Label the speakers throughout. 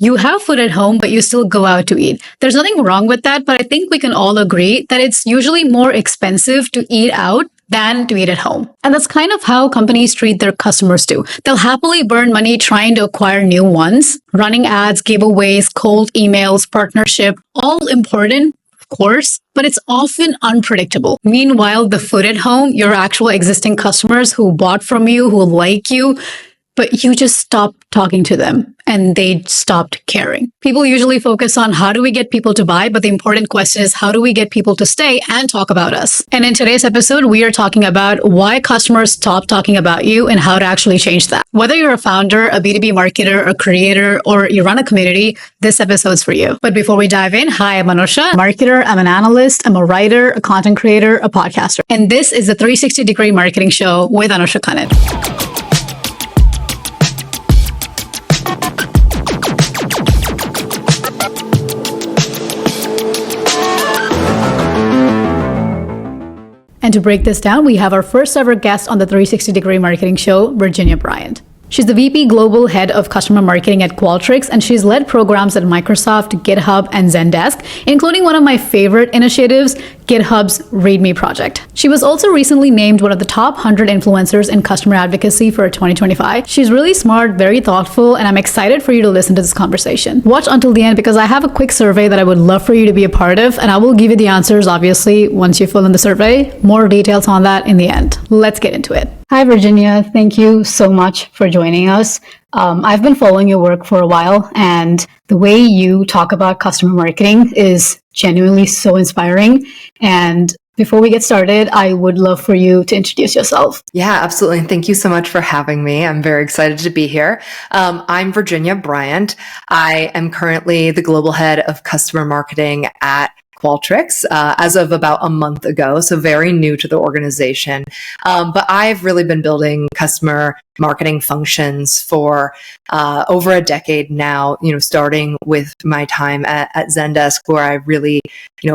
Speaker 1: You have food at home, but you still go out to eat. There's nothing wrong with that, but I think we can all agree that it's usually more expensive to eat out than to eat at home. And that's kind of how companies treat their customers too. They'll happily burn money trying to acquire new ones, running ads, giveaways, cold emails, partnership, all important, of course, but it's often unpredictable. Meanwhile, the food at home, your actual existing customers who bought from you, who like you, but you just stopped talking to them and they stopped caring. People usually focus on how do we get people to buy, but the important question is how do we get people to stay and talk about us? And in today's episode, we are talking about why customers stop talking about you and how to actually change that. Whether you're a founder, a B2B marketer, a creator, or you run a community, this episode's for you. But before we dive in, hi, I'm Anusha, marketer, I'm an analyst, I'm a writer, a content creator, a podcaster. And this is the 360-degree marketing show with Anusha Kannan. And to break this down, we have our first ever guest on the 360-degree marketing show, Virginia Bryant. She's the VP Global Head of Customer Marketing at Qualtrics, and she's led programs at Microsoft, GitHub, and Zendesk, including one of my favorite initiatives, GitHub's README project. She was also recently named one of the top 100 influencers in customer advocacy for 2025. She's really smart, very thoughtful, and I'm excited for you to listen to this conversation. Watch until the end because I have a quick survey that I would love for you to be a part of, and I will give you the answers, obviously, once you fill in the survey. More details on that in the end. Let's get into it. Hi, Virginia. Thank you so much for joining us. I've been following your work for a while, and the way you talk about customer marketing is genuinely so inspiring. And before we get started, I would love for you to introduce yourself.
Speaker 2: Yeah, absolutely. And thank you so much for having me. I'm very excited to be here. I'm Virginia Bryant. I am currently the global head of customer marketing at Qualtrics as of about a month ago, so very new to the organization. But I've really been building customer marketing functions for over a decade now, starting with my time at Zendesk, where I really,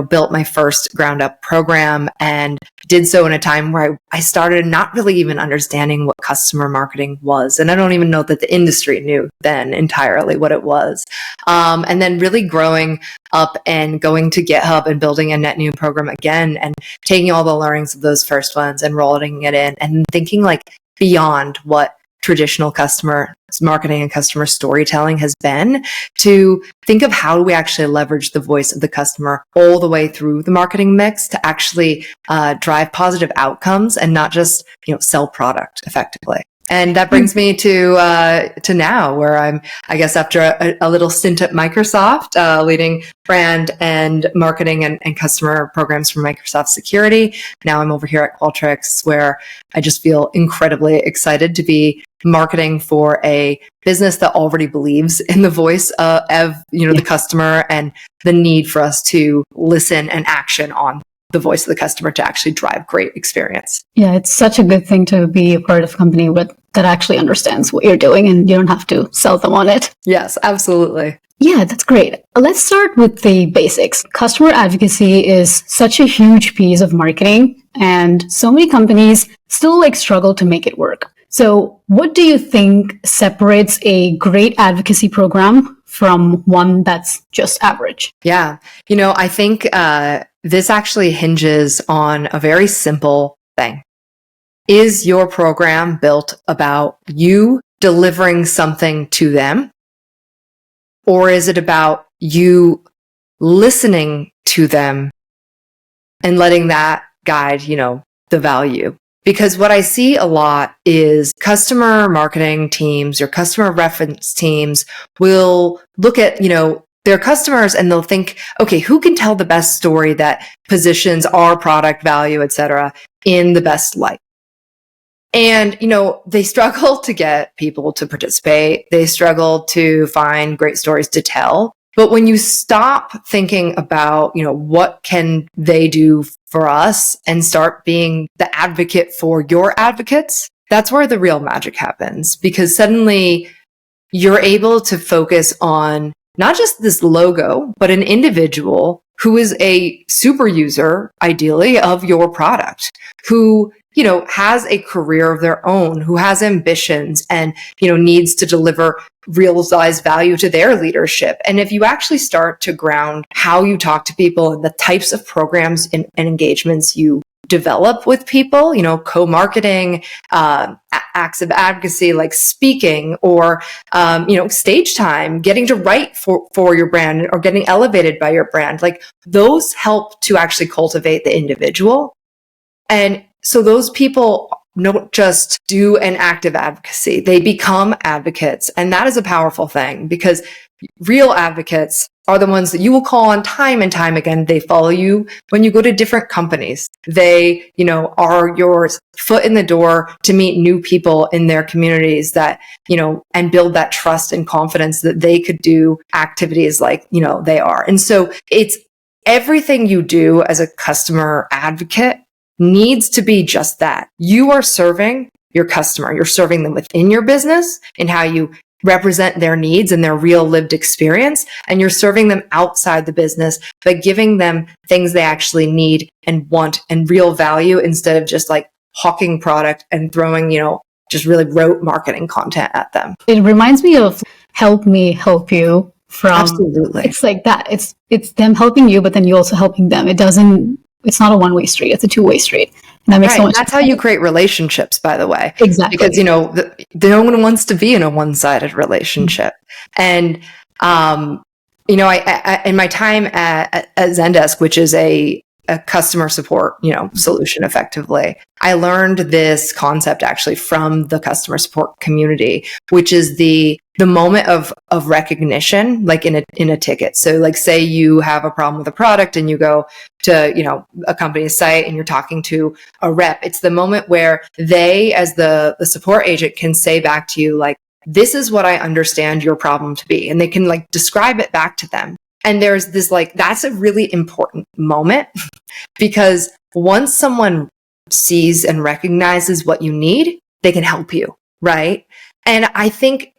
Speaker 2: built my first ground up program and did so in a time where I started not really even understanding what customer marketing was. And I don't even know that the industry knew then entirely what it was. And then really growing up and going to GitHub and building a net new program again and taking all the learnings of those first ones and rolling it in and thinking like beyond what traditional customer marketing and customer storytelling has been to think of how do we actually leverage the voice of the customer all the way through the marketing mix to actually drive positive outcomes and not just, sell product effectively. And that brings me to now where I'm, I guess, after a little stint at Microsoft, leading brand and marketing and customer programs for Microsoft Security. Now I'm over here at Qualtrics, where I just feel incredibly excited to be marketing for a business that already believes in the voice of the customer and the need for us to listen and action on the voice of the customer to actually drive great experience.
Speaker 1: Yeah, it's such a good thing to be a part of a company that actually understands what you're doing and you don't have to sell them on it.
Speaker 2: Yes, absolutely.
Speaker 1: Yeah, that's great. Let's start with the basics. Customer advocacy is such a huge piece of marketing and so many companies still struggle to make it work. So what do you think separates a great advocacy program from one that's just average?
Speaker 2: Yeah, I think this actually hinges on a very simple thing. Is your program built about you delivering something to them? Or is it about you listening to them and letting that guide, the value? Because what I see a lot is customer marketing teams or customer reference teams will look at, their customers and they'll think, okay, who can tell the best story that positions our product value, et cetera, in the best light? And, they struggle to get people to participate. They struggle to find great stories to tell. But when you stop thinking about, what can they do for us and start being the advocate for your advocates, that's where the real magic happens, because suddenly you're able to focus on not just this logo, but an individual who is a super user, ideally, of your product, who, has a career of their own, who has ambitions and, needs to deliver realized value to their leadership. And if you actually start to ground how you talk to people and the types of programs and engagements you develop with people, co-marketing, acts of advocacy like speaking or, stage time, getting to write for your brand or getting elevated by your brand, like those help to actually cultivate the individual. And so those people don't just do an active advocacy, they become advocates. And that is a powerful thing because real advocates are the ones that you will call on time and time again. They follow you when you go to different companies. They, are your foot in the door to meet new people in their communities that, and build that trust and confidence that they could do activities like, they are. And so it's everything you do as a customer advocate needs to be just that. You are serving your customer. You're serving them within your business and how you represent their needs and their real lived experience. And you're serving them outside the business by giving them things they actually need and want and real value instead of just like hawking product and throwing, just really rote marketing content at them.
Speaker 1: It reminds me of Help Me Help You from,
Speaker 2: Absolutely.
Speaker 1: It's like that. It's them helping you, but then you also helping them. It's not a one-way street. It's a two-way street. And that makes so much sense.
Speaker 2: That's how you create relationships, by the way.
Speaker 1: Exactly.
Speaker 2: Because, no one wants to be in a one-sided relationship. And, I in my time at Zendesk, which is a customer support, solution effectively, I learned this concept actually from the customer support community, which is the moment of recognition, like in a ticket. So like say you have a problem with a product and you go to, a company's site and you're talking to a rep. It's the moment where they, as the support agent, can say back to you, like, this is what I understand your problem to be. And they can like describe it back to them. And there's this that's a really important moment because once someone sees and recognizes what you need, they can help you, right? And I think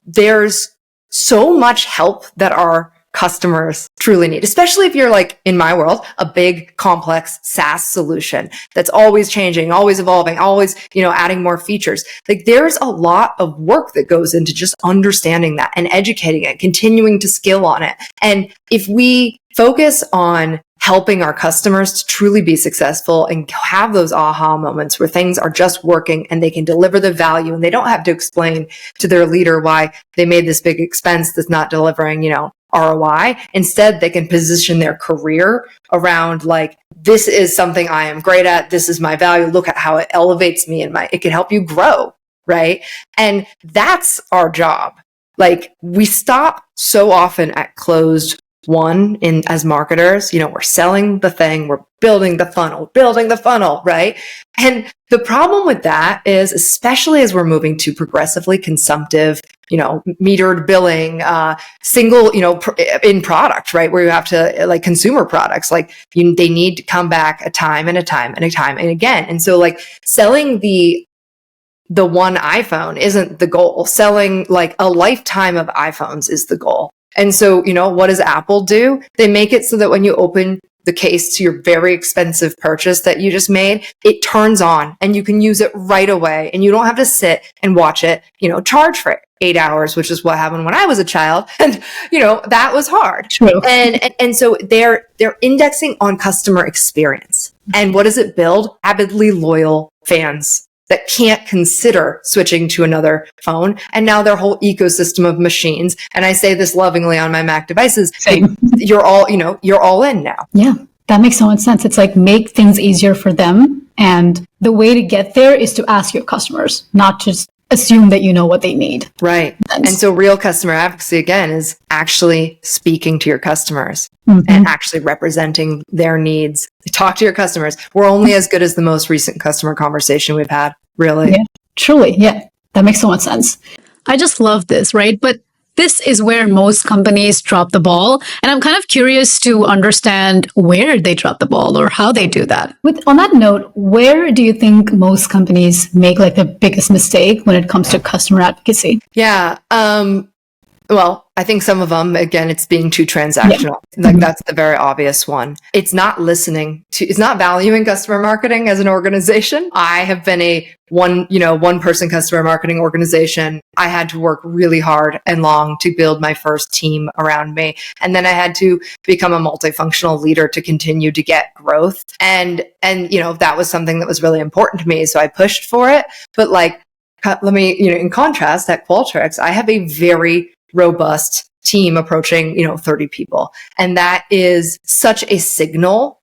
Speaker 2: there's so much help that our customers truly need, especially if you're like, in my world, a big, complex SaaS solution that's always changing, always evolving, always, adding more features. Like there's a lot of work that goes into just understanding that and educating it, continuing to skill on it. And if we focus on helping our customers to truly be successful and have those aha moments where things are just working and they can deliver the value and they don't have to explain to their leader why they made this big expense that's not delivering, ROI. Instead, they can position their career around like, this is something I am great at. This is my value. Look at how it elevates me and it can help you grow. Right. And that's our job. Like we stop so often at closed one as marketers, we're selling the thing, we're building the funnel, right? And the problem with that is, especially as we're moving to progressively consumptive, metered billing, single, in product, right? Where you have to like consumer products, like they need to come back a time and again. And so like selling the one iPhone isn't the goal. Selling like a lifetime of iPhones is the goal. And so, what does Apple do? They make it so that when you open the case to your very expensive purchase that you just made, it turns on and you can use it right away. And you don't have to sit and watch it, charge for 8 hours, which is what happened when I was a child. And, that was hard.
Speaker 1: True.
Speaker 2: And so they're indexing on customer experience. And what does it build? Avidly loyal fans that can't consider switching to another phone. And now their whole ecosystem of machines. And I say this lovingly on my Mac devices. You're all in now.
Speaker 1: Yeah, that makes so much sense. It's like make things easier for them. And the way to get there is to ask your customers, not just assume that you know what they need.
Speaker 2: Right. And so real customer advocacy, again, is actually speaking to your customers
Speaker 1: Mm-hmm.
Speaker 2: and actually representing their needs. Talk to your customers. We're only as good as the most recent customer conversation we've had, really.
Speaker 1: Yeah, truly. Yeah, that makes so much sense. I just love this, right? But this is where most companies drop the ball. And I'm kind of curious to understand where they drop the ball or how they do that. On that note, where do you think most companies make like the biggest mistake when it comes to customer advocacy?
Speaker 2: Yeah. Well, I think some of them, again, it's being too transactional.
Speaker 1: Yeah.
Speaker 2: Like that's the very obvious one. It's not it's not valuing customer marketing as an organization. I have been a one person customer marketing organization. I had to work really hard and long to build my first team around me. And then I had to become a multifunctional leader to continue to get growth. And that was something that was really important to me. So I pushed for it. But like, let me, in contrast at Qualtrics, I have a very robust team approaching, 30 people. And that is such a signal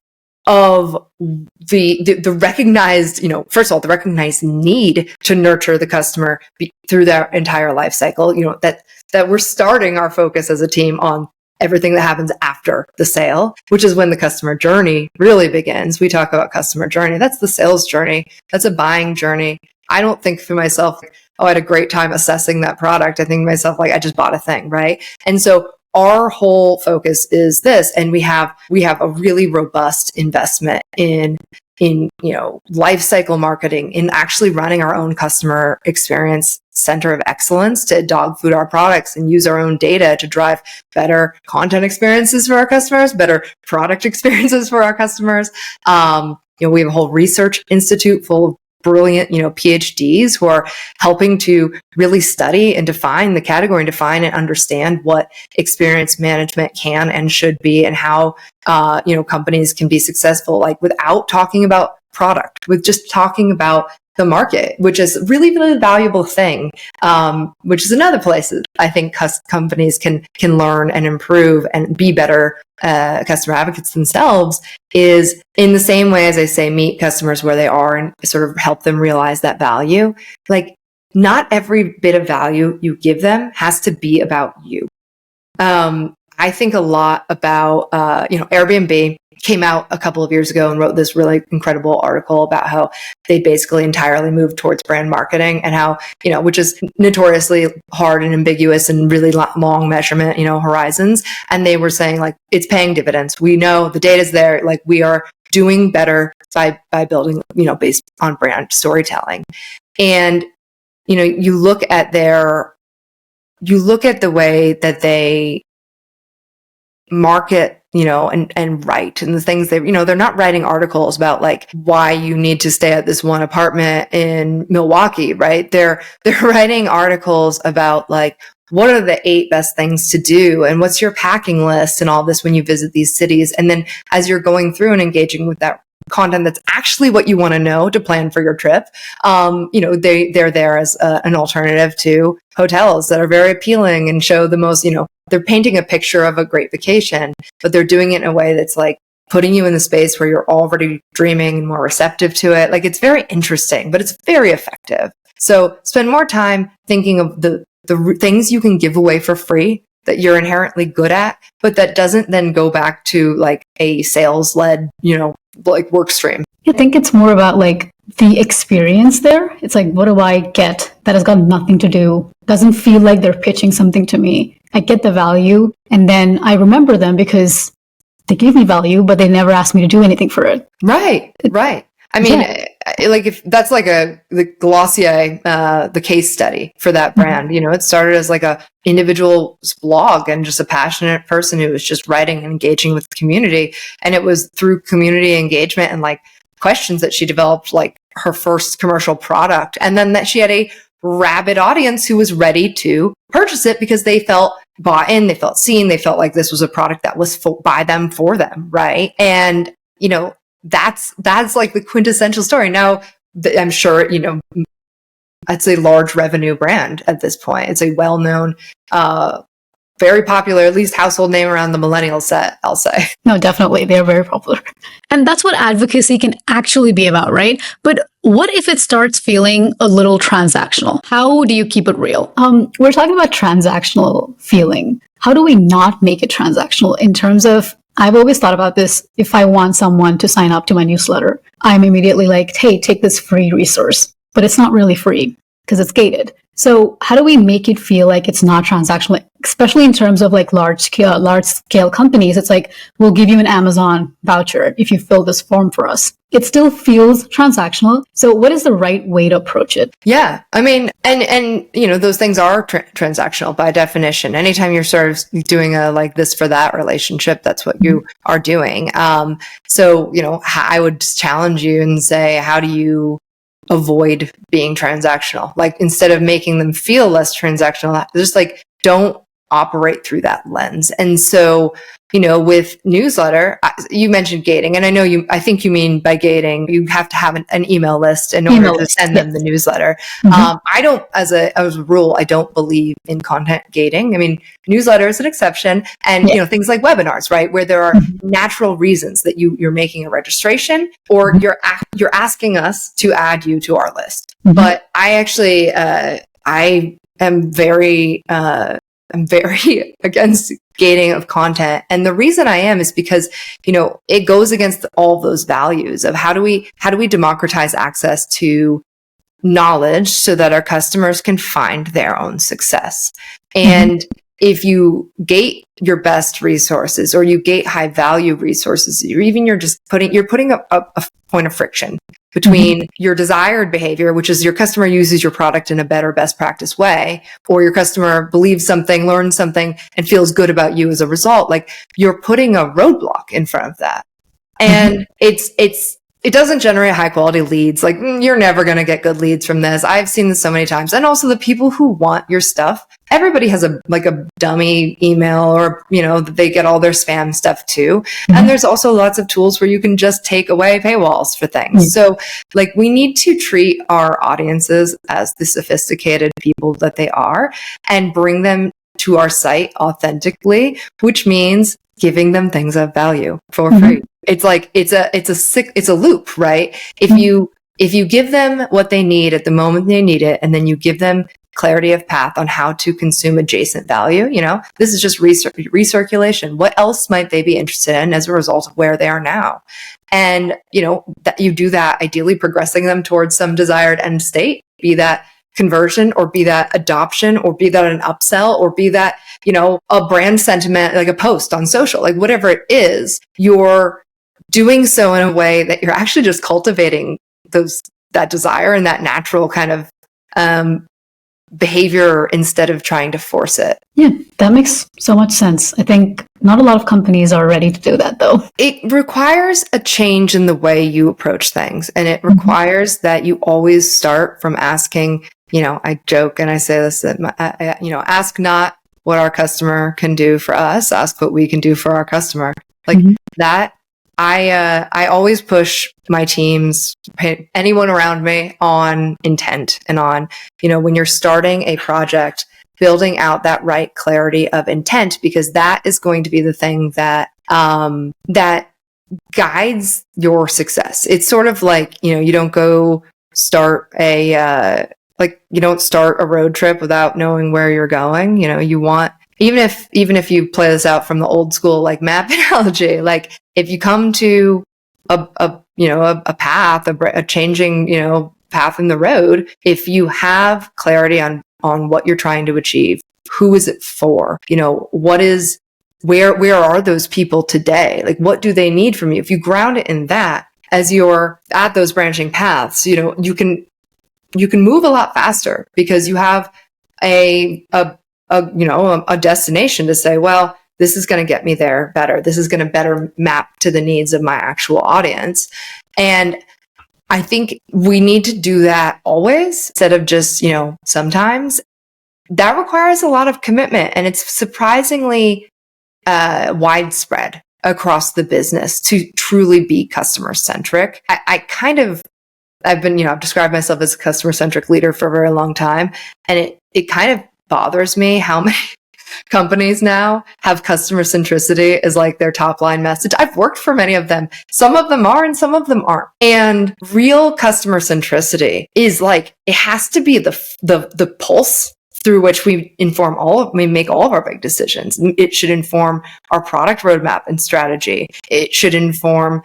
Speaker 2: of the recognized, first of all, the recognized need to nurture the customer through their entire life cycle, that we're starting our focus as a team on everything that happens after the sale, which is when the customer journey really begins. We talk about customer journey. That's the sales journey. That's a buying journey. I don't think for myself, I had a great time assessing that product. I think to myself, like, I just bought a thing, right? And so our whole focus is this, and we have a really robust investment in life cycle marketing, in actually running our own customer experience center of excellence to dog food our products and use our own data to drive better content experiences for our customers, better product experiences for our customers. We have a whole research institute full of brilliant, PhDs who are helping to really study and define the category and define and understand what experience management can and should be, and how, companies can be successful, like without talking about product, with just talking about the market, which is really, really valuable thing, which is another place that I think companies can learn and improve and be better customer advocates themselves, is in the same way as I say, meet customers where they are and sort of help them realize that value. Like, not every bit of value you give them has to be about you. I think a lot about, Airbnb came out a couple of years ago and wrote this really incredible article about how they basically entirely moved towards brand marketing, and how, which is notoriously hard and ambiguous and really long measurement, horizons. And they were saying, like, it's paying dividends. We know the data's there. Like, we are doing better by building, based on brand storytelling. And, you look at the way that they market, and write, and the things they're not writing articles about like why you need to stay at this one apartment in Milwaukee, right? They're writing articles about like, what are the 8 best things to do, and what's your packing list, and all this when you visit these cities. And then as you're going through and engaging with that content that's actually what you want to know to plan for your trip, they're there as an alternative to hotels that are very appealing and show the most, they're painting a picture of a great vacation, but they're doing it in a way that's like putting you in the space where you're already dreaming and more receptive to it. Like, it's very interesting, but it's very effective. So spend more time thinking of the things you can give away for free that you're inherently good at, but that doesn't then go back to like a sales led, like work stream.
Speaker 1: I think it's more about like the experience there. It's like, what do I get that has got nothing to do, doesn't feel like they're pitching something to me. I get the value, and then I remember them because they gave me value, but they never asked me to do anything for it.
Speaker 2: Right. I mean, like, if that's like the Glossier, the case study for that brand, it started as like a individual blog and just a passionate person who was just writing and engaging with the community. And it was through community engagement and like questions that she developed like her first commercial product. And then that she had a rabid audience who was ready to purchase it because they felt bought in, they felt seen, they felt like this was a product that was by them for them. Right. And, that's like the quintessential story. Now, I'm sure, it's a large revenue brand at this point. It's a well-known, very popular, at least household name around the millennial set, I'll say.
Speaker 1: No, definitely. They're very popular. And that's what advocacy can actually be about, right? But what if it starts feeling a little transactional? How do you keep it real? We're talking about transactional feeling. How do we not make it transactional in terms of, I've always thought about this. If I want someone to sign up to my newsletter, I'm immediately like, hey, take this free resource. But it's not really free because it's gated. So how do we make it feel like it's not transactional, especially in terms of like large scale companies? It's like, we'll give you an Amazon voucher if you fill this form for us. it still feels transactional. So what is the right way to approach it?
Speaker 2: Yeah. I mean, and those things are transactional by definition. Anytime you're sort of doing a like this for that relationship, that's what you are doing. So, I would challenge you and say, how do you avoid being transactional? Like, instead of making them feel less transactional, just like, don't operate through that lens. And so, with newsletter, you mentioned gating, and I think you mean by gating, you have to have an email list in order to send them the newsletter. I don't, as a rule, I don't believe in content gating. I mean, newsletter is an exception, and things like webinars, right, where there are natural reasons that you're making a registration, or you're asking us to add you to our list. But I actually, I am very against gating of content. And the reason I am is because, it goes against all those values of how do we democratize access to knowledge so that our customers can find their own success. And if you gate your best resources, or you gate high value resources, you're putting a point of friction between your desired behavior, which is your customer uses your product in a better best practice way, or your customer believes something, learns something, and feels good about you as a result. Like, you're putting a roadblock in front of that. And it doesn't generate high quality leads. Like, you're never going to get good leads from this. I've seen this so many times. And also, the people who want your stuff, everybody has a dummy email, or, they get all their spam stuff too. And there's also lots of tools where you can just take away paywalls for things. So, like, we need to treat our audiences as the sophisticated people that they are, and bring them to our site authentically, which means giving them things of value for free. It's like, it's a loop, right? If you give them what they need at the moment they need it, and then you give them clarity of path on how to consume adjacent value, this is just recirculation. What else might they be interested in as a result of where they are now? And, that you do that, ideally progressing them towards some desired end state, be that conversion, or be that adoption, or be that an upsell, or be that, a brand sentiment, like a post on social, like whatever it is, you're doing so in a way that you're actually just cultivating that desire and that natural kind of behavior, instead of trying to force it.
Speaker 1: Yeah, that makes so much sense. I think not a lot of companies are ready to do that, though.
Speaker 2: It requires a change in the way you approach things. And it requires that you always start from asking, I joke and I say this, that ask not what our customer can do for us, ask what we can do for our customer. Like that. I always push my teams, anyone around me, on intent, and on, when you're starting a project, building out that right clarity of intent, because that is going to be the thing that guides your success. It's sort of like, you don't go start you don't start a road trip without knowing where you're going. You want, even if you play this out from the old school, like, map analogy, like, if you come to a path, a changing, path in the road, if you have clarity on what you're trying to achieve, who is it for? Where are those people today? Like, what do they need from you? If you ground it in that, as you're at those branching paths, you can move a lot faster, because you have a destination to say, well, this is going to get me there better. This is going to better map to the needs of my actual audience. And I think we need to do that always, instead of just, sometimes. That requires a lot of commitment, and it's surprisingly widespread across the business to truly be customer centric. I've described myself as a customer centric leader for a very long time, and it kind of bothers me how many companies now have customer centricity as like their top line message. I've worked for many of them. Some of them are and some of them aren't. And real customer centricity is like, it has to be the pulse through which we make all of our big decisions. It should inform our product roadmap and strategy. It should inform,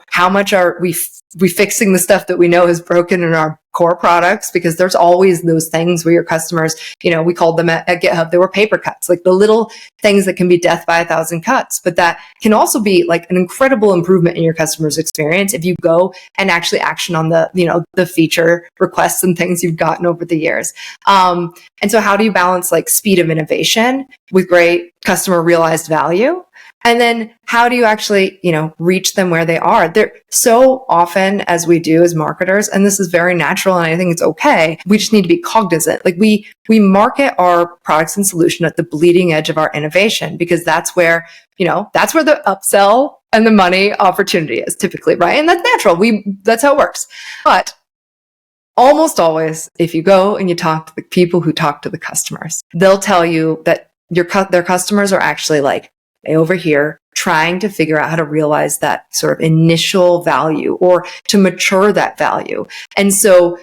Speaker 2: how much are we fixing the stuff that we know is broken in our core products, because there's always those things where your customers, we called them at GitHub, they were paper cuts, like the little things that can be death by a thousand cuts, but that can also be like an incredible improvement in your customer's experience if you go and actually action on the feature requests and things you've gotten over the years. And so how do you balance like speed of innovation with great customer realized value? And then how do you actually, reach them where they are? They're so often, as we do as marketers, and this is very natural and I think it's okay, we just need to be cognizant. Like we market our products and solution at the bleeding edge of our innovation, because that's where the upsell and the money opportunity is typically, right? And that's natural. That's how it works. But almost always, if you go and you talk to the people who talk to the customers, they'll tell you that their customers are actually like over here trying to figure out how to realize that sort of initial value or to mature that value. And so,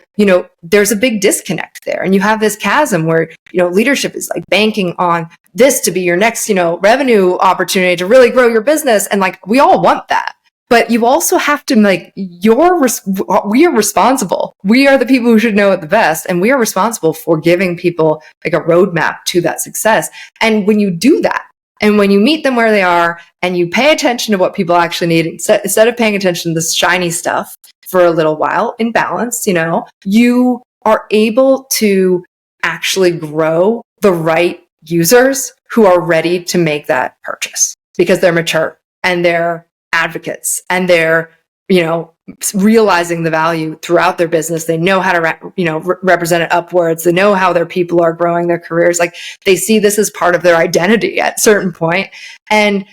Speaker 2: there's a big disconnect there. And you have this chasm where, leadership is like banking on this to be your next, revenue opportunity to really grow your business. And like, we all want that. But you also have to we are responsible. We are the people who should know it the best. And we are responsible for giving people like a roadmap to that success. And when you do that, and when you meet them where they are and you pay attention to what people actually need, instead of paying attention to this shiny stuff for a little while in balance, you are able to actually grow the right users who are ready to make that purchase because they're mature and they're advocates and they're, realizing the value throughout their business. They know how to, represent it upwards. They know how their people are growing their careers. Like they see this as part of their identity at a certain point. And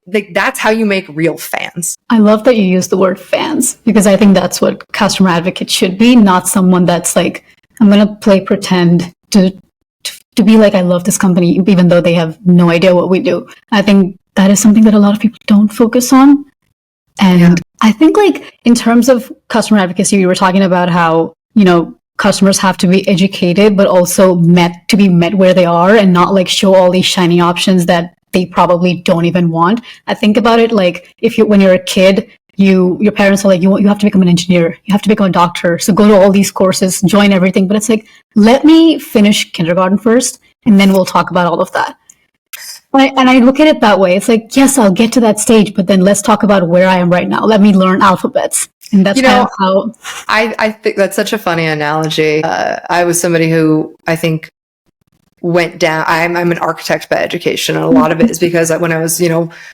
Speaker 2: that's how you make real fans.
Speaker 1: I love that you use the word fans, because I think that's what customer advocate should be, not someone that's like, I'm going to play pretend to be like, I love this company, even though they have no idea what we do. I think that is something that a lot of people don't focus on. And I think like in terms of customer advocacy, we were talking about how, customers have to be educated, but also met where they are and not like show all these shiny options that they probably don't even want. I think about it like when you're a kid, your parents are like, you have to become an engineer, you have to become a doctor. So go to all these courses, join everything. But it's like, let me finish kindergarten first, and then we'll talk about all of that. And I look at it that way. It's like, yes, I'll get to that stage, but then let's talk about where I am right now. Let me learn alphabets. And that's kind of how...
Speaker 2: I think that's such a funny analogy. I was somebody who I think went down... I'm an architect by education, and a lot of it is because when I was,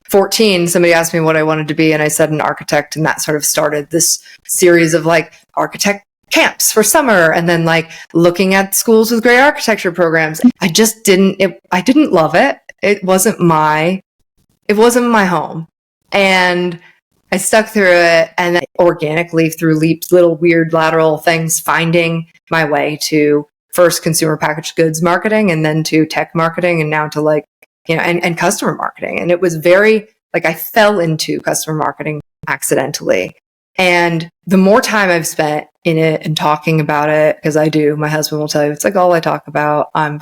Speaker 2: 14, somebody asked me what I wanted to be, and I said an architect, and that sort of started this series of like architect camps for summer, and then like looking at schools with great architecture programs. I didn't love it. It wasn't my home. And I stuck through it, and then organically through leaps, little weird lateral things, finding my way to first consumer packaged goods marketing, and then to tech marketing, and now to like, and customer marketing. And it was very like, I fell into customer marketing accidentally. And the more time I've spent in it and talking about it, because I do, my husband will tell you, it's like all I talk about. I'm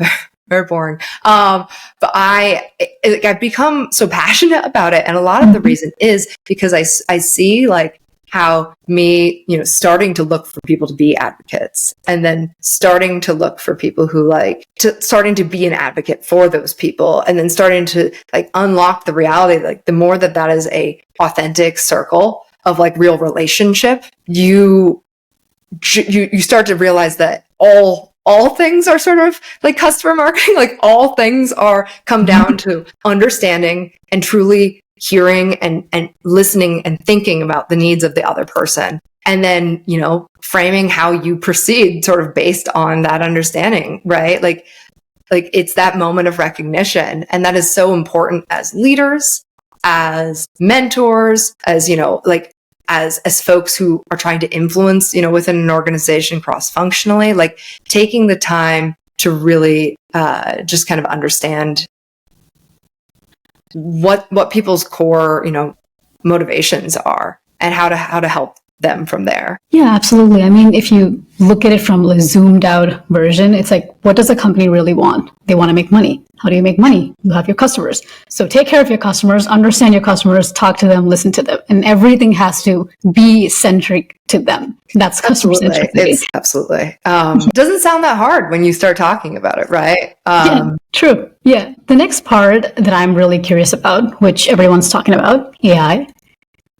Speaker 2: very boring. But I've become so passionate about it. And a lot of the reason is because I see like how me, starting to look for people to be advocates, and then starting to look for people who starting to be an advocate for those people, and then starting to like unlock the reality, like the more that is a authentic circle of like real relationship, you start to realize that all things are sort of like customer marketing. Like all things come down to understanding and truly hearing and listening and thinking about the needs of the other person. And then, framing how you proceed sort of based on that understanding, right? Like it's that moment of recognition. And that is so important as leaders, as mentors, as, as folks who are trying to influence, within an organization cross-functionally, like taking the time to really just kind of understand what people's core, motivations are, and how to help them from there.
Speaker 1: Yeah, absolutely. I mean, if you look at it from a zoomed out version, it's like, what does a company really want? They want to make money. How do you make money? You have your customers. So take care of your customers, understand your customers, talk to them, listen to them. And everything has to be centric to them. That's customer centricity.
Speaker 2: It's absolutely. Doesn't sound that hard when you start talking about it, right?
Speaker 1: Yeah, true. Yeah. The next part that I'm really curious about, which everyone's talking about, AI.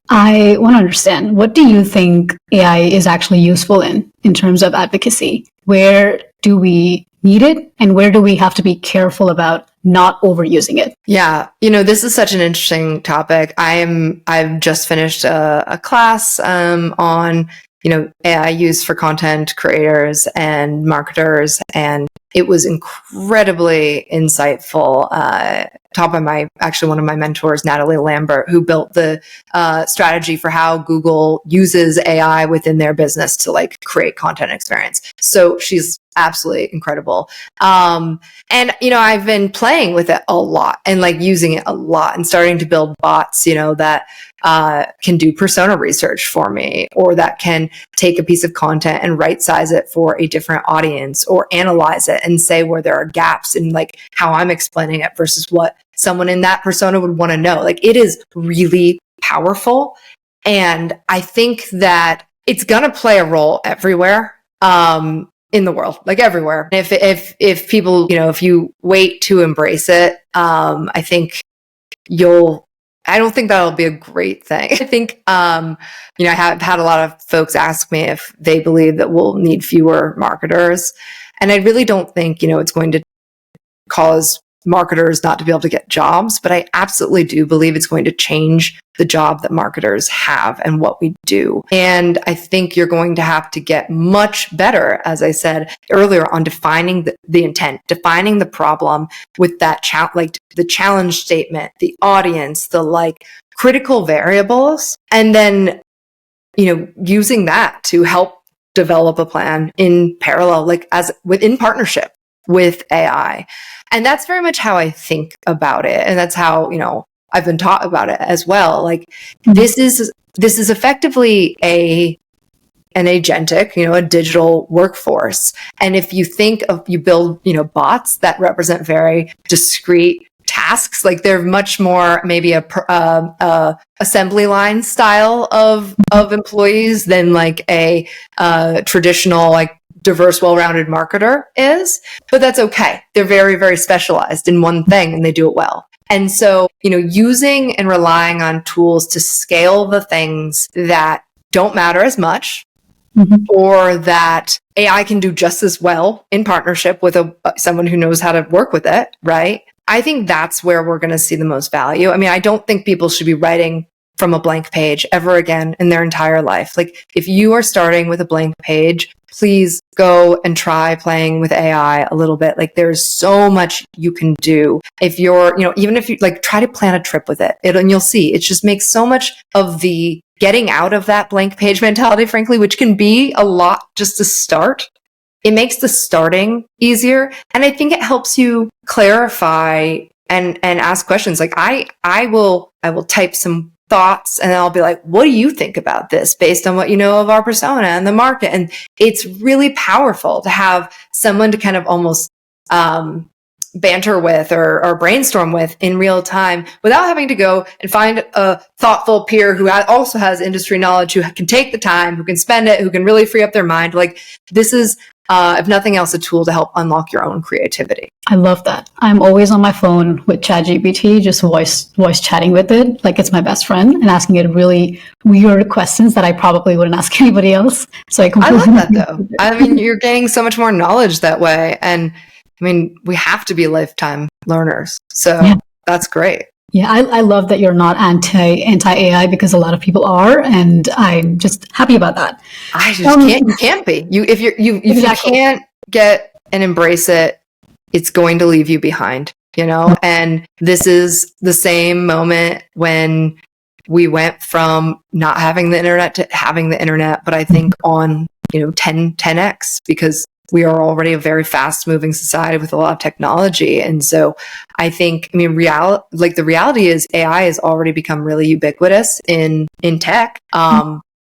Speaker 1: I want to understand, what do you think AI is actually useful in terms of advocacy? Where do we need it, and where do we have to be careful about not overusing it?
Speaker 2: Yeah, this is such an interesting topic. I've just finished a class on AI used for content creators and marketers, and it was incredibly insightful. Taught by one of my mentors, Natalie Lambert, who built the strategy for how Google uses AI within their business to create content experience. So she's absolutely incredible. And I've been playing with it a lot and using it a lot and starting to build bots, that can do persona research for me, or that can take a piece of content and right size it for a different audience, or analyze it and say where there are gaps in how I'm explaining it versus what someone in that persona would want to know. It is really powerful. And I think that it's going to play a role everywhere. In the world, everywhere. If people, if you wait to embrace it, I think I don't think that'll be a great thing. I think, I have had a lot of folks ask me if they believe that we'll need fewer marketers. And I really don't think, it's going to cause marketers not to be able to get jobs, but I absolutely do believe it's going to change the job that marketers have and what we do. And I think you're going to have to get much better, as I said earlier, on defining the intent, defining the problem with that the challenge statement, the audience, the critical variables, and then, using that to help develop a plan in parallel, in partnership with AI. And that's very much how I think about it. And that's how, I've been taught about it as well. This is effectively an agentic, a digital workforce. And if you you build, bots that represent very discrete tasks, they're much more maybe a assembly line style of employees than a traditional, diverse, well-rounded marketer is, but that's okay. They're very, very specialized in one thing and they do it well. And so, using and relying on tools to scale the things that don't matter as much, or that AI can do just as well in partnership with someone who knows how to work with it, right? I think that's where we're going to see the most value. I mean, I don't think people should be writing from a blank page ever again in their entire life. If you are starting with a blank page, please go and try playing with AI a little bit. There's so much you can do. If you're, even if you try to plan a trip with it, and you'll see, it just makes so much of the getting out of that blank page mentality, frankly, which can be a lot just to start. It makes the starting easier. And I think it helps you clarify and ask questions. I will type some thoughts and I'll be like, what do you think about this based on what you know of our persona and the market? And it's really powerful to have someone to kind of almost banter with or brainstorm with in real time without having to go and find a thoughtful peer who also has industry knowledge, who can take the time, who can spend it, who can really free up their mind. This is, if nothing else, a tool to help unlock your own creativity.
Speaker 1: I love that. I'm always on my phone with ChatGPT, just voice chatting with it. It's my best friend, and asking it really weird questions that I probably wouldn't ask anybody else. So I
Speaker 2: love that though. I mean, you're gaining so much more knowledge that way. And I mean, we have to be lifetime learners. So That's great.
Speaker 1: Yeah, I love that you're not anti-AI, because a lot of people are, and I'm just happy about that.
Speaker 2: I just can't. You can't be. If you can't get and embrace it, it's going to leave you behind. And this is the same moment when we went from not having the internet to having the internet, but I think on 10x, because we are already a very fast moving society with a lot of technology. And so I think, the reality is AI has already become really ubiquitous in tech.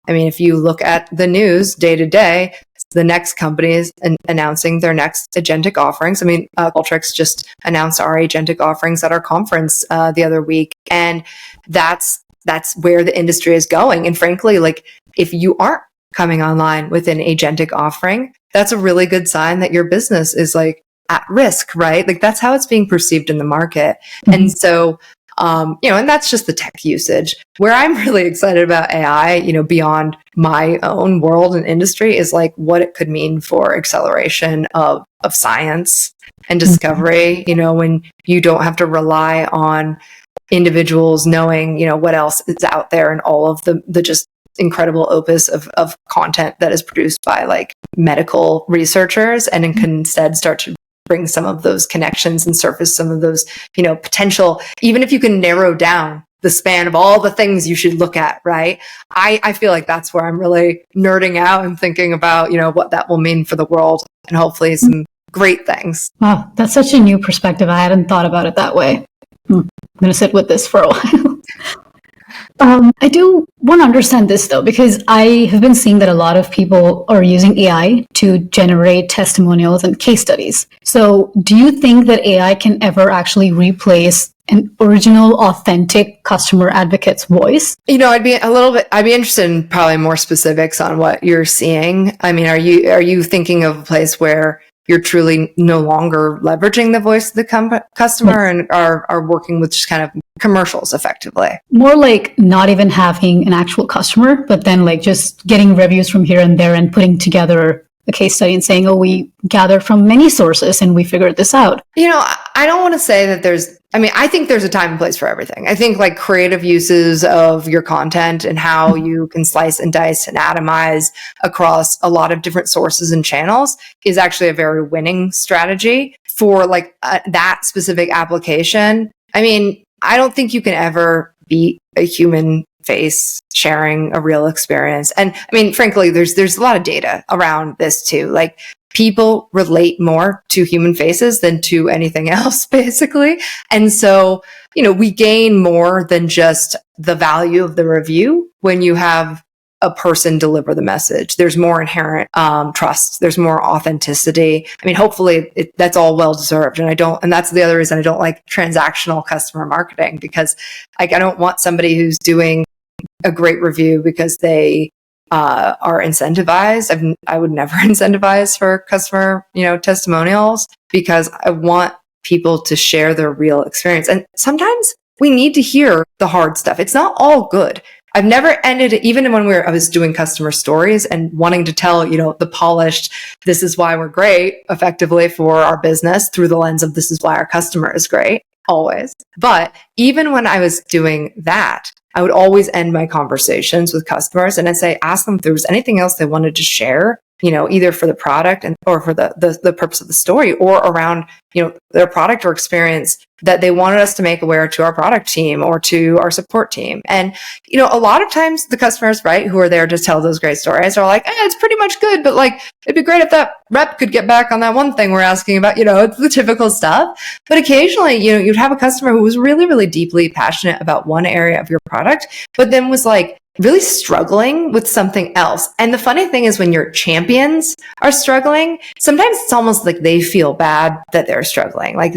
Speaker 2: I mean, if you look at the news day to day, the next company is announcing their next agentic offerings. I mean, Qualtrics just announced our agentic offerings at our conference the other week. And that's where the industry is going. And frankly, like if you aren't coming online with an agentic offering, that's a really good sign that your business is like at risk, right? Like that's how it's being perceived in the market. Mm-hmm. And so, and that's just the tech usage. Where I'm really excited about AI, beyond my own world and industry is like what it could mean for acceleration of science and discovery, when you don't have to rely on individuals knowing, what else is out there and all of the just incredible opus of content that is produced by like medical researchers, and can instead start to bring some of those connections and surface some of those, potential, even if you can narrow down the span of all the things you should look at, right? I feel like that's where I'm really nerding out and thinking about, what that will mean for the world and hopefully some great things.
Speaker 1: Wow, that's such a new perspective. I hadn't thought about it that way. I'm going to sit with this for a while. I do want to understand this though, because I have been seeing that a lot of people are using AI to generate testimonials and case studies. So do you think that AI can ever actually replace an original, authentic customer advocate's voice?
Speaker 2: I'd be interested in probably more specifics on what you're seeing. I mean, are you thinking of a place where you're truly no longer leveraging the voice of the customer and are working with just kind of commercials effectively?
Speaker 1: More like not even having an actual customer, but then like just getting reviews from here and there and putting together a case study and saying, we gathered from many sources and we figured this out.
Speaker 2: I don't want to say that I think there's a time and place for everything. I think like creative uses of your content and how you can slice and dice and atomize across a lot of different sources and channels is actually a very winning strategy for like that specific application. I mean, I don't think you can ever beat a human face sharing a real experience. And I mean, frankly, there's a lot of data around this too. Like people relate more to human faces than to anything else, basically. And so, we gain more than just the value of the review when you have a person deliver the message. There's more inherent trust. There's more authenticity. I mean, hopefully that's all well deserved. And that's the other reason I don't like transactional customer marketing, because like I don't want somebody who's doing a great review because they are incentivized. I would never incentivize for customer, testimonials, because I want people to share their real experience. And sometimes we need to hear the hard stuff. It's not all good. I've never ended, even when I was doing customer stories and wanting to tell, the polished, this is why we're great effectively for our business through the lens of this is why our customer is great, always. But even when I was doing that, I would always end my conversations with customers and ask them if there was anything else they wanted to share, either for the product or for the purpose of the story, or around, their product or experience that they wanted us to make aware to our product team or to our support team. And, a lot of times the customers, right, who are there to tell those great stories are like, it's pretty much good, but like, it'd be great if that rep could get back on that one thing we're asking about, it's the typical stuff. But occasionally, you'd have a customer who was really, really deeply passionate about one area of your product, but then was like, really struggling with something else. And the funny thing is when your champions are struggling, sometimes it's almost like they feel bad that they're struggling. Like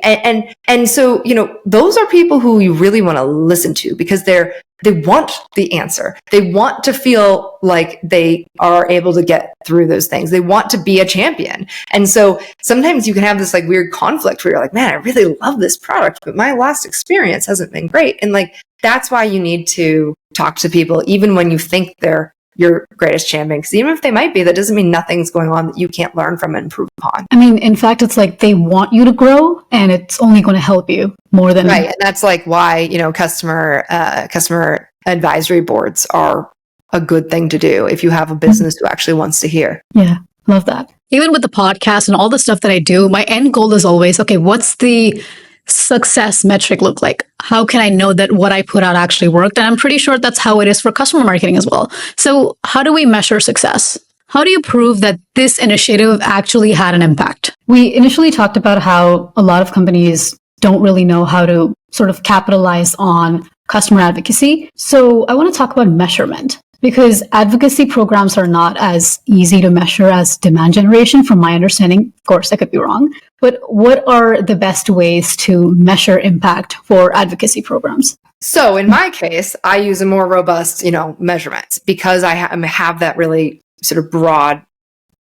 Speaker 2: and so, those are people who you really want to listen to, because they want the answer. They want to feel like they are able to get through those things. They want to be a champion. And so sometimes you can have this like weird conflict where you're like, man, I really love this product, but my last experience hasn't been great. And like, that's why you need to talk to people, even when you think they're your greatest champion. Because even if they might be, that doesn't mean nothing's going on that you can't learn from and improve upon.
Speaker 1: I mean, in fact, it's like they want you to grow, and it's only going to help you more than
Speaker 2: right. And that's like why customer advisory boards are a good thing to do if you have a business who actually wants to hear.
Speaker 1: Yeah, love that. Even with the podcast and all the stuff that I do, my end goal is always, okay, what's the success metric look like? How can I know that what I put out actually worked? And I'm pretty sure that's how it is for customer marketing as well. So how do we measure success? How do you prove that this initiative actually had an impact? We initially talked about how a lot of companies don't really know how to sort of capitalize on customer advocacy. So I want to talk about measurement. Because advocacy programs are not as easy to measure as demand generation, from my understanding. Of course, I could be wrong. But what are the best ways to measure impact for advocacy programs?
Speaker 2: So in my case, I use a more robust, measurements because I have that really sort of broad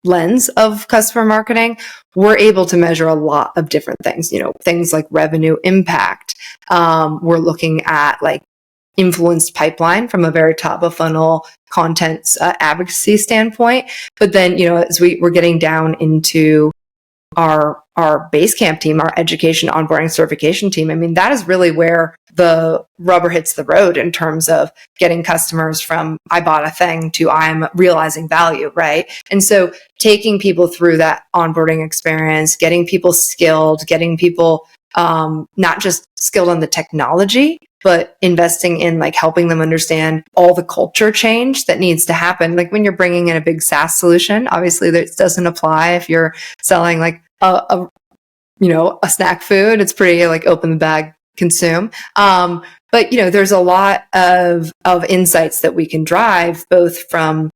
Speaker 2: lens of customer marketing. We're able to measure a lot of different things, things like revenue impact. We're looking at like influenced pipeline from a very top of funnel content advocacy standpoint. But then, as we're getting down into our Basecamp team, our education, onboarding, certification team, I mean, that is really where the rubber hits the road in terms of getting customers from I bought a thing to I'm realizing value, right? And so taking people through that onboarding experience, getting people skilled, getting people not just skilled on the technology, but investing in like helping them understand all the culture change that needs to happen. Like when you're bringing in a big SaaS solution, obviously this doesn't apply if you're selling like a snack food. It's pretty like open the bag, consume. But there's a lot of insights that we can drive both from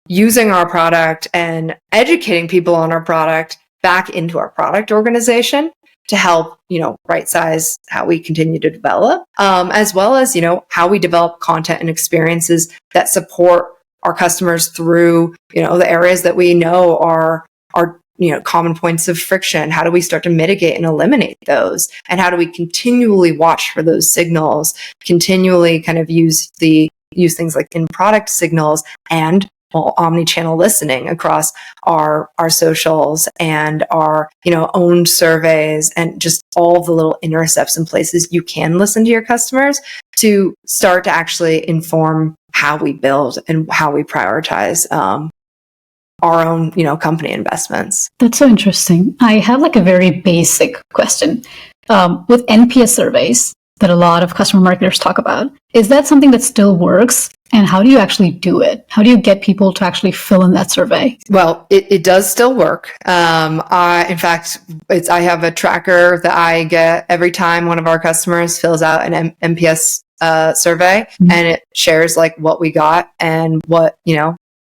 Speaker 2: using our product and educating people on our product back into our product organization to help, right size how we continue to develop, as well as, how we develop content and experiences that support our customers through, the areas that we know are common points of friction. How do we start to mitigate and eliminate those? And how do we continually watch for those signals, continually kind of use things like in product signals and omni-channel listening across our socials and our owned surveys and just all the little intercepts and places you can listen to your customers to start to actually inform how we build and how we prioritize our own company investments.
Speaker 1: That's so interesting. I have like a very basic question. With NPS surveys that a lot of customer marketers talk about, is that something that still works? And how do you actually do it? How do you get people to actually fill in that survey?
Speaker 2: Well, it does still work. In fact, I have a tracker that I get every time one of our customers fills out an NPS survey, and it shares like what we got and what,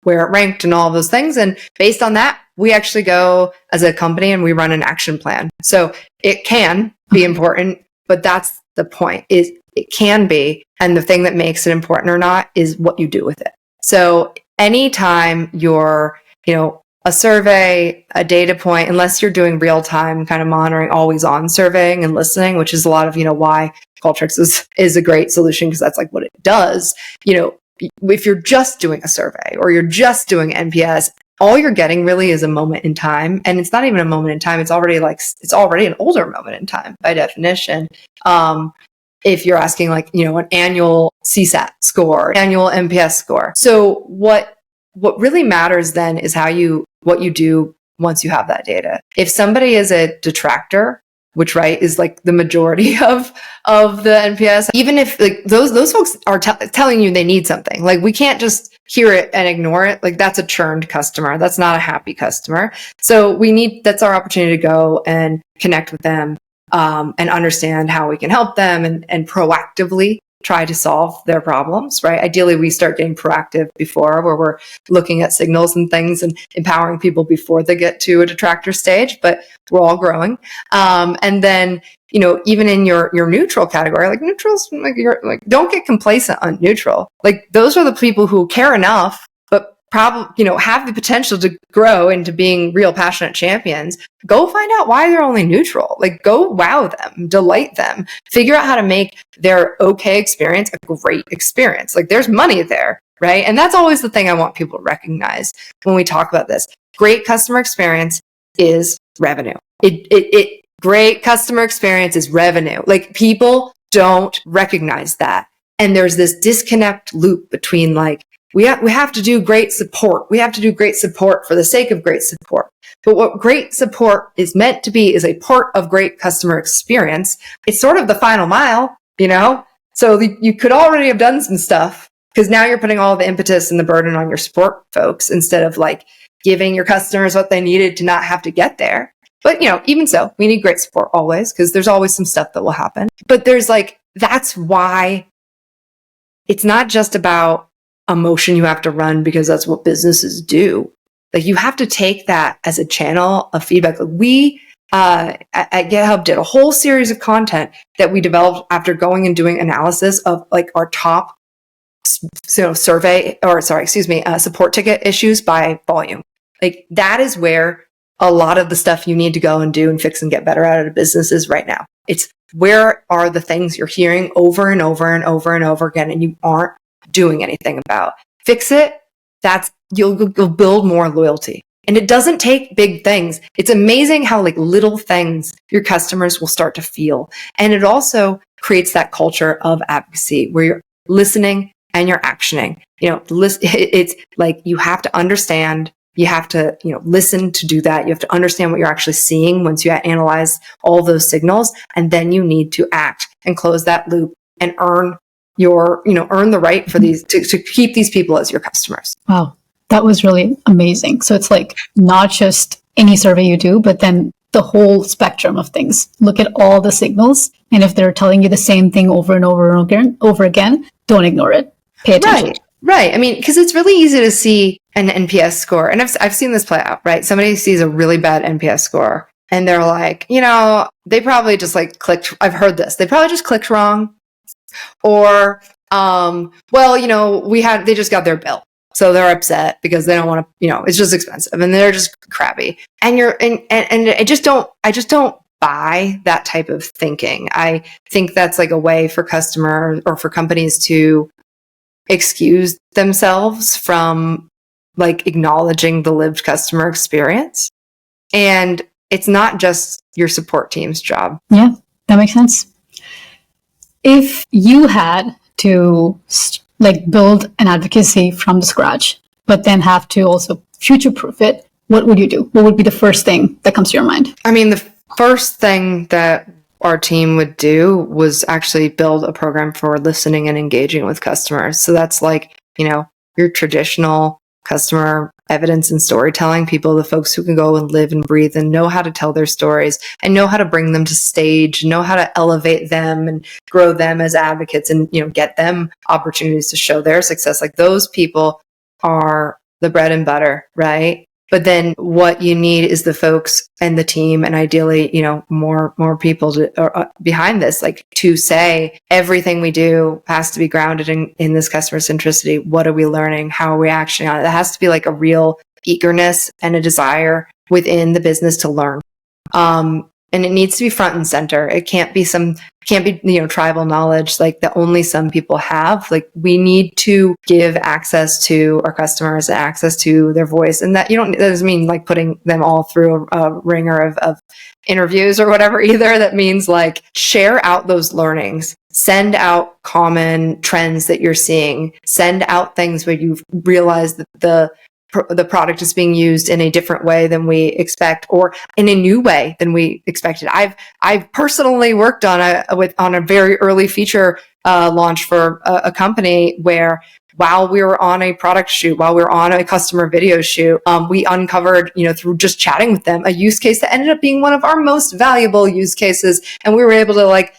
Speaker 2: where it ranked and all of those things. And based on that, we actually go as a company and we run an action plan. So it can be important, but that's the point, is it can be. And the thing that makes it important or not is what you do with it. So anytime you're, a survey, a data point, unless you're doing real time kind of monitoring, always on surveying and listening, which is a lot of, why Qualtrics is a great solution, because that's like what it does. If you're just doing a survey or you're just doing NPS, all you're getting really is a moment in time. And it's not even a moment in time. It's already an older moment in time by definition. If you're asking like, an annual CSAT score, annual NPS score. So what really matters then is what you do once you have that data. If somebody is a detractor, which right is like the majority of the NPS, even if like those folks are telling you they need something, like we can't just hear it and ignore it. Like that's a churned customer. That's not a happy customer. So that's our opportunity to go and connect with them, and understand how we can help them and proactively try to solve their problems, right? Ideally, we start getting proactive before, where we're looking at signals and things and empowering people before they get to a detractor stage, but we're all growing. And then, even in your neutral category, like neutrals, don't get complacent on neutral. Like those are the people who care enough, but probably, have the potential to grow into being real passionate champions. Go find out why they're only neutral. Like go wow them, delight them, figure out how to make their okay experience a great experience. Like there's money there, right? And that's always the thing I want people to recognize when we talk about this. Great customer experience is revenue. Great customer experience is revenue. Like people don't recognize that. And there's this disconnect loop between like, we have to do great support. We have to do great support for the sake of great support. But what great support is meant to be is a part of great customer experience. It's sort of the final mile, So you could already have done some stuff, because now you're putting all the impetus and the burden on your support folks instead of like giving your customers what they needed to not have to get there. But, even so, we need great support always, because there's always some stuff that will happen. But that's why it's not just about a motion you have to run because that's what businesses do. Like you have to take that as a channel of feedback. Like we at GitHub did a whole series of content that we developed after going and doing analysis of like our top support ticket issues by volume. Like that is where a lot of the stuff you need to go and do and fix and get better at businesses right now. It's where are the things you're hearing over and over and over and over again and you aren't doing anything about. Fix it. You'll build more loyalty. And it doesn't take big things. It's amazing how like little things your customers will start to feel. And it also creates that culture of advocacy where you're listening and you're actioning. It's like you have to understand, you have to, listen to do that. You have to understand what you're actually seeing once you analyze all those signals. And then you need to act and close that loop and earn the right for these to keep these people as your customers.
Speaker 1: Wow. That was really amazing. So it's like not just any survey you do, but then the whole spectrum of things. Look at all the signals. And if they're telling you the same thing over and over and over again, don't ignore it. Pay attention.
Speaker 2: Right. I mean, because it's really easy to see an NPS score. And I've seen this play out, right? Somebody sees a really bad NPS score and they're like, they probably just like clicked. I've heard this. They probably just clicked wrong. Or, they just got their bill. So they're upset because they don't want to, it's just expensive and they're just crappy. And I just don't buy that type of thinking. I think that's like a way for customers or for companies to excuse themselves from like acknowledging the lived customer experience. And it's not just your support team's job.
Speaker 1: Yeah, that makes sense. If you had to build an advocacy from the scratch, but then have to also future-proof it, what would you do? What would be the first thing that comes to your mind?
Speaker 2: I mean, the first thing that our team would do was actually build a program for listening and engaging with customers. So that's like, your traditional customer evidence and storytelling people, the folks who can go and live and breathe and know how to tell their stories and know how to bring them to stage, know how to elevate them and grow them as advocates and, get them opportunities to show their success. Like those people are the bread and butter, right? But then what you need is the folks and the team and ideally, more people behind this, like to say everything we do has to be grounded in this customer centricity. What are we learning? How are we actioning on it? It has to be like a real eagerness and a desire within the business to learn. And it needs to be front and center. It can't be tribal knowledge like that only some people have. Like we need to give access to our customers, access to their voice. And that doesn't mean like putting them all through a ringer of interviews or whatever either. That means like share out those learnings, send out common trends that you're seeing, send out things where you've realized that the product is being used in a different way than we expect or in a new way than we expected. I've personally worked on a very early feature launch for a company where while we were on a product shoot, while we were on a customer video shoot, we uncovered, through just chatting with them, a use case that ended up being one of our most valuable use cases. And we were able to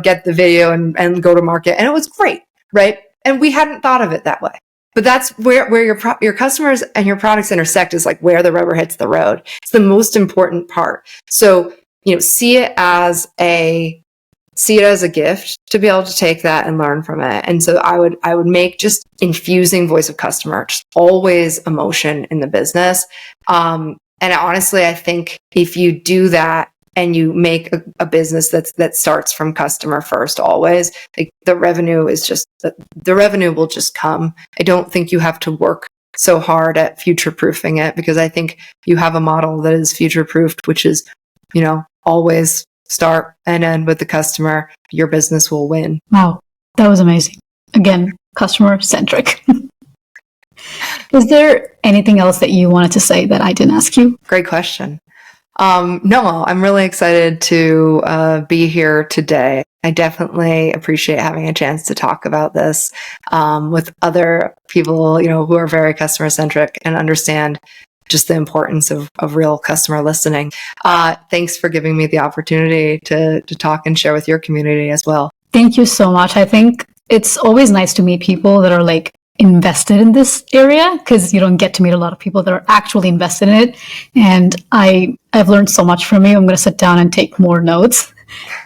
Speaker 2: get the video and go to market. And it was great, right? And we hadn't thought of it that way. But that's where your customers and your products intersect is like where the rubber hits the road. It's the most important part. So, see it as a gift to be able to take that and learn from it. And so I would make just infusing voice of customer, just always emotion in the business. And honestly, I think if you do that, and you make a business that starts from customer first always, like the revenue will just come. I don't think you have to work so hard at future proofing it because I think you have a model that is future proofed, which is, always start and end with the customer. Your business will win.
Speaker 1: Wow, that was amazing. Again, customer centric. Is there anything else that you wanted to say that I didn't ask you?
Speaker 2: Great question. No, I'm really excited to be here today. I definitely appreciate having a chance to talk about this with other people, who are very customer centric and understand just the importance of real customer listening. Thanks for giving me the opportunity to talk and share with your community as well.
Speaker 1: Thank you so much. I think it's always nice to meet people that are like invested in this area because you don't get to meet a lot of people that are actually invested in it. And I've learned so much from you. I'm going to sit down and take more notes.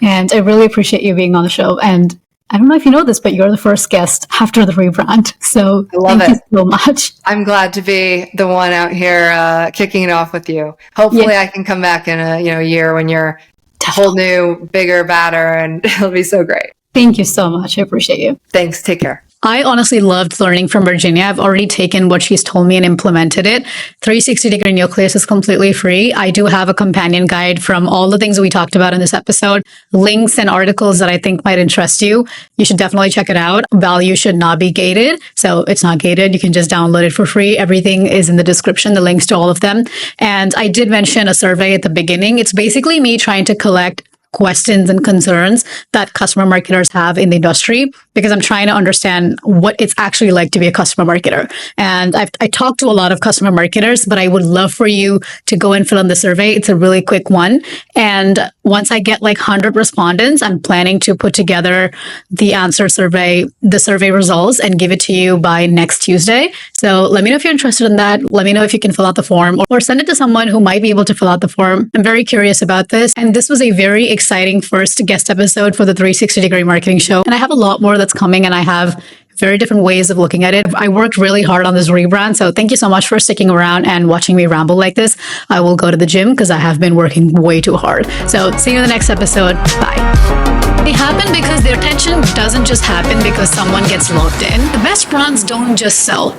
Speaker 1: And I really appreciate you being on the show. And I don't know if you know this, but you're the first guest after the rebrand. So thank you so much.
Speaker 2: I'm glad to be the one out here kicking it off with you. Hopefully I can come back in a year when you're a whole new, bigger, badder, and it'll be so great.
Speaker 1: Thank you so much. I appreciate you.
Speaker 2: Thanks. Take care.
Speaker 1: I honestly loved learning from Virginia. I've already taken what she's told me and implemented it. 360-degree Nucleus is completely free. I do have a companion guide from all the things we talked about in this episode, links and articles that I think might interest you. You should definitely check it out. Value should not be gated. So it's not gated. You can just download it for free. Everything is in the description, the links to all of them. And I did mention a survey at the beginning. It's basically me trying to collect questions and concerns that customer marketers have in the industry, because I'm trying to understand what it's actually like to be a customer marketer. And I talked to a lot of customer marketers, but I would love for you to go and fill in the survey. It's a really quick one. And once I get like 100 respondents, I'm planning to put together the answer survey, the survey results, and give it to you by next Tuesday. So let me know if you're interested in that. Let me know if you can fill out the form, or send it to someone who might be able to fill out the form. I'm very curious about this. And this was a very exciting first guest episode for the 360-degree marketing show. And I have a lot more that's coming, and I have very different ways of looking at it. I worked really hard on this rebrand. So thank you so much for sticking around and watching me ramble like this. I will go to the gym because I have been working way too hard. So see you in the next episode. Bye. They happen because their attention doesn't just happen because someone gets logged in. The best brands don't just sell.